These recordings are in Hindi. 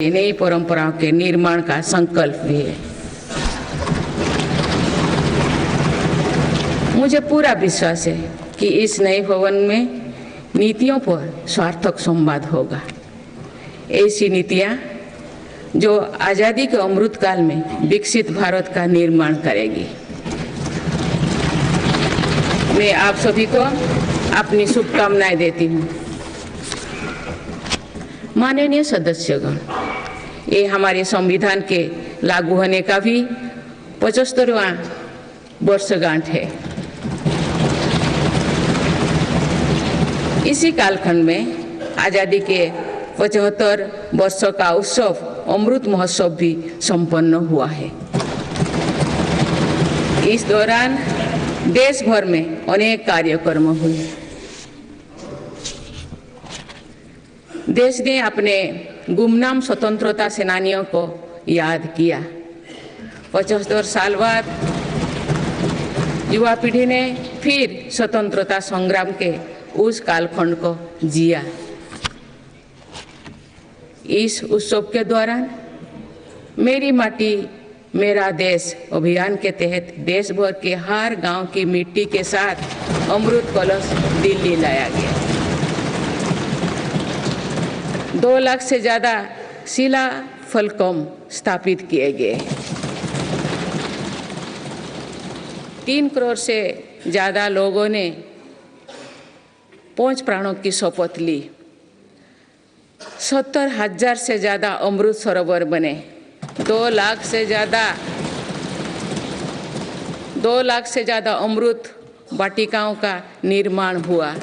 नई परंपराओं के निर्माण का संकल्प भी है। मुझे पूरा विश्वास है कि इस नए भवन में नीतियों पर सार्थक संवाद होगा। ऐसी नीतियां जो आज़ादी के अमृत काल में विकसित भारत का निर्माण करेगी। मैं आप सभी को अपनी शुभकामनाएं देती हूं। माननीय सदस्यगण, ये हमारे संविधान के लागू होने का भी 75वां वर्षगांठ है। इसी कालखंड में आज़ादी के 75 वर्षों का उत्सव अमृत महोत्सव भी संपन्न हुआ है। इस दौरान देश भर में अनेक कार्यक्रम हुए। देश ने अपने गुमनाम स्वतंत्रता सेनानियों को याद किया। 75 साल बाद युवा पीढ़ी ने फिर स्वतंत्रता संग्राम के उस कालखंड को जिया। इस उत्सव के दौरान मेरी माटी मेरा देश अभियान के तहत देश भर के हर गांव की मिट्टी के साथ अमृत कलश दिल्ली लाया गया। 2 लाख से ज्यादा शिला फलकों स्थापित किए गए। 3 करोड़ से ज्यादा लोगों ने 5 प्राणों की शपथ ली। 70,000 से ज्यादा अमृत सरोवर बने। 2 लाख से ज्यादा अमृत वाटिकाओं का निर्माण हुआ।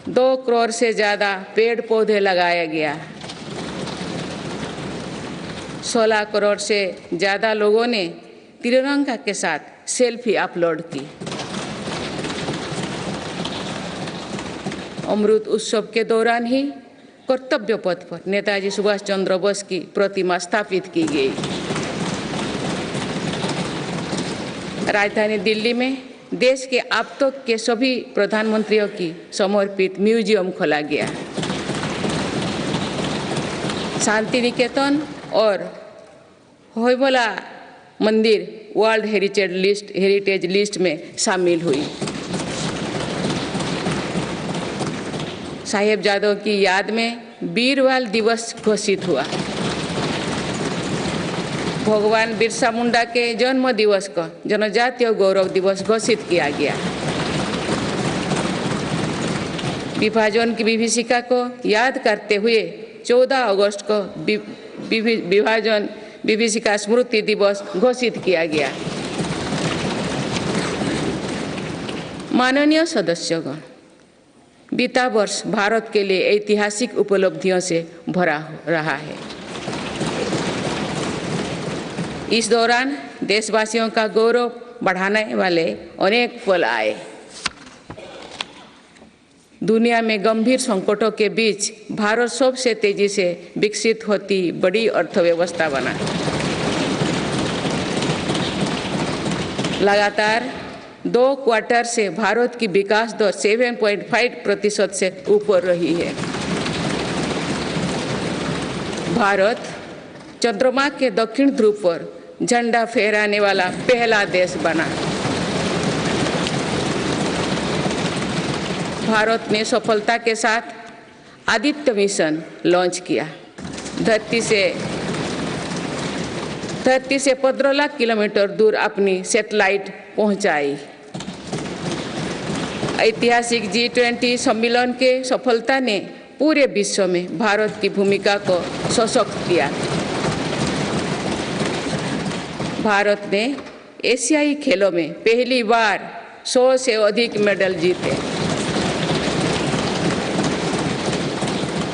2 करोड़ से ज्यादा पेड़ पौधे लगाया गया। 16 करोड़ से ज्यादा लोगों ने तिरंगा के साथ सेल्फी अपलोड की। अमृत उत्सव के दौरान ही कर्तव्य पथ पर नेताजी सुभाष चंद्र बोस की प्रतिमा स्थापित की गई। राजधानी दिल्ली में देश के अब तक के सभी प्रधानमंत्रियों की समर्पित म्यूजियम खोला गया। शांति निकेतन और होयबला मंदिर वर्ल्ड हेरिटेज लिस्ट में शामिल हुई। साहिबजादों की याद में वीरवाल दिवस घोषित हुआ। भगवान बिरसा मुंडा के जन्म दिवस को जनजातीय गौरव दिवस घोषित किया गया। विभाजन की विभीषिका को याद करते हुए 14 अगस्त को विभाजन विभीषिका स्मृति दिवस घोषित किया गया। माननीय सदस्यगण, बीता वर्ष भारत के लिए ऐतिहासिक उपलब्धियों से भरा रहा है। इस दौरान देशवासियों का गौरव बढ़ाने वाले अनेक पल आए। दुनिया में गंभीर संकटों के बीच भारत सबसे तेजी से विकसित होती बड़ी अर्थव्यवस्था बना। लगातार 2 क्वार्टर से भारत की विकास दर 7.5% से ऊपर रही है। भारत चंद्रमा के दक्षिण ध्रुव पर झंडा फहराने वाला पहला देश बना। भारत ने सफलता के साथ आदित्य मिशन लॉन्च किया। धरती से 15 लाख किलोमीटर दूर अपनी सैटेलाइट पहुंचाई। ऐतिहासिक G20 सम्मेलन के सफलता ने पूरे विश्व में भारत की भूमिका को सशक्त किया। भारत ने एशियाई खेलों में पहली बार 100 से अधिक मेडल जीते।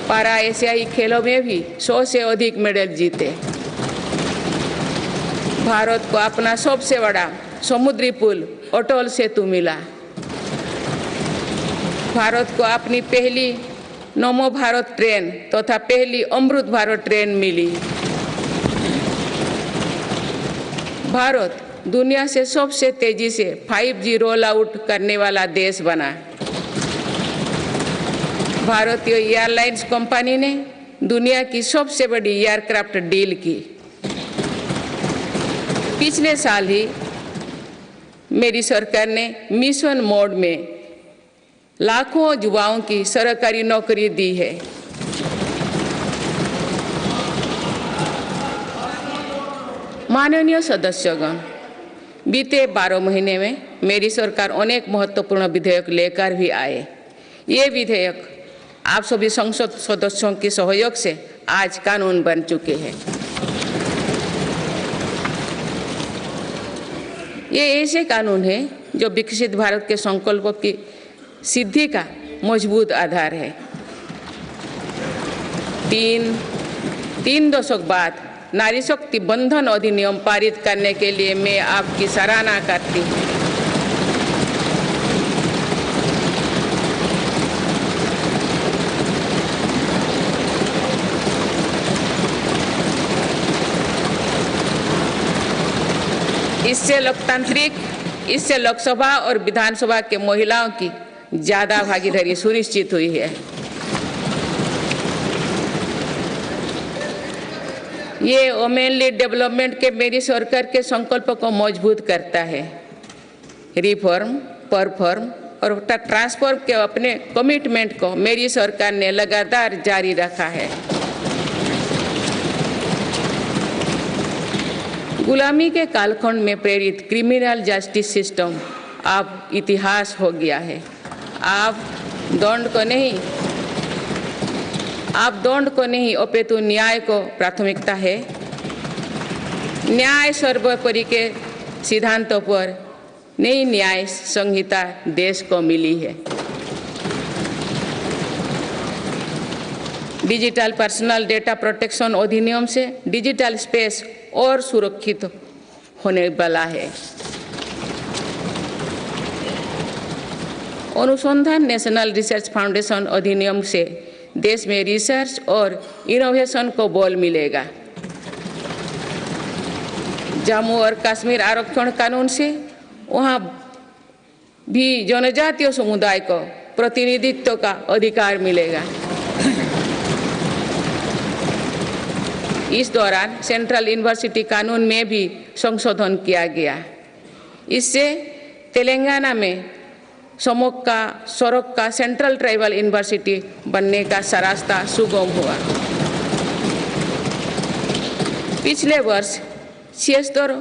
पारा एशियाई खेलों में भी 100 से अधिक मेडल जीते। भारत को अपना सबसे बड़ा समुद्री पुल अटल सेतु मिला। भारत को अपनी पहली नमो भारत ट्रेन तथा पहली अमृत भारत ट्रेन मिली। भारत दुनिया से सबसे तेजी से 5G रोल आउट करने वाला देश बना। भारतीय एयरलाइंस कंपनी ने दुनिया की सबसे बड़ी एयरक्राफ्ट डील की। पिछले साल ही मेरी सरकार ने मिशन मोड में लाखों युवाओं की सरकारी नौकरी दी है। माननीय सदस्यगण, बीते 12 महीने में मेरी सरकार अनेक महत्वपूर्ण विधेयक लेकर भी आए। ये विधेयक आप सभी संसद सदस्यों के सहयोग से आज कानून बन चुके हैं। ये ऐसे कानून हैं जो विकसित भारत के संकल्पों की सिद्धि का मजबूत आधार है। तीन दशक बाद नारी शक्ति बंधन अधिनियम पारित करने के लिए मैं आपकी सराहना करती हूँ। इससे लोकसभा और विधानसभा के महिलाओं की ज्यादा भागीदारी सुनिश्चित हुई है। ये वुमेन लीड डेवलपमेंट के मेरी सरकार के संकल्प को मजबूत करता है। रिफॉर्म, परफॉर्म और ट्रांसफॉर्म के अपने कमिटमेंट को मेरी सरकार ने लगातार जारी रखा है। गुलामी के कालखंड में प्रेरित क्रिमिनल जस्टिस सिस्टम अब इतिहास हो गया है। आप दंड को नहीं अपितु न्याय को प्राथमिकता है। न्याय सर्वोपरि के सिद्धांतों पर नई न्याय संहिता देश को मिली है। डिजिटल पर्सनल डेटा प्रोटेक्शन अधिनियम से डिजिटल स्पेस और सुरक्षित होने वाला है। अनुसंधान नेशनल रिसर्च फाउंडेशन अधिनियम से देश में रिसर्च और इनोवेशन को बल मिलेगा। जम्मू और कश्मीर आरक्षण कानून से वहाँ भी जनजातीय समुदाय को प्रतिनिधित्व का अधिकार मिलेगा। इस दौरान सेंट्रल यूनिवर्सिटी कानून में भी संशोधन किया गया। इससे तेलंगाना में सरोक का सेंट्रल ट्राइबल यूनिवर्सिटी बनने का रास्ता सुगम हुआ। पिछले वर्ष 76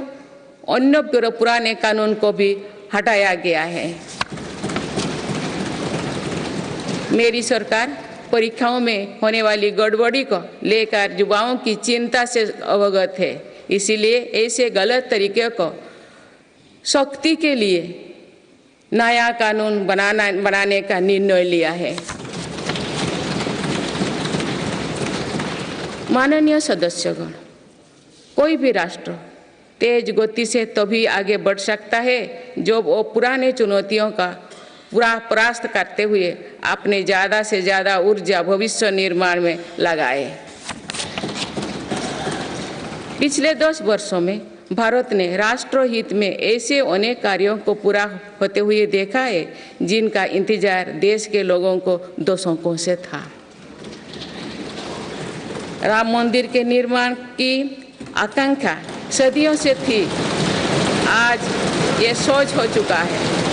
अन्य पुराने कानून को भी हटाया गया है। मेरी सरकार परीक्षाओं में होने वाली गड़बड़ी को लेकर युवाओं की चिंता से अवगत है। इसीलिए ऐसे गलत तरीके को सख्ती के लिए नया कानून बनाने का निर्णय लिया है। माननीय सदस्यगण, कोई भी राष्ट्र तेज गति से तभी आगे बढ़ सकता है जब वो पुराने चुनौतियों का परास्त करते हुए अपने ज़्यादा से ज़्यादा ऊर्जा भविष्य निर्माण में लगाए। पिछले 10 वर्षों में भारत ने राष्ट्रहित में ऐसे अनेक कार्यों को पूरा होते हुए देखा है जिनका इंतजार देश के लोगों को दशकों से था। राम मंदिर के निर्माण की आकांक्षा सदियों से थी, आज ये सोच हो चुका है।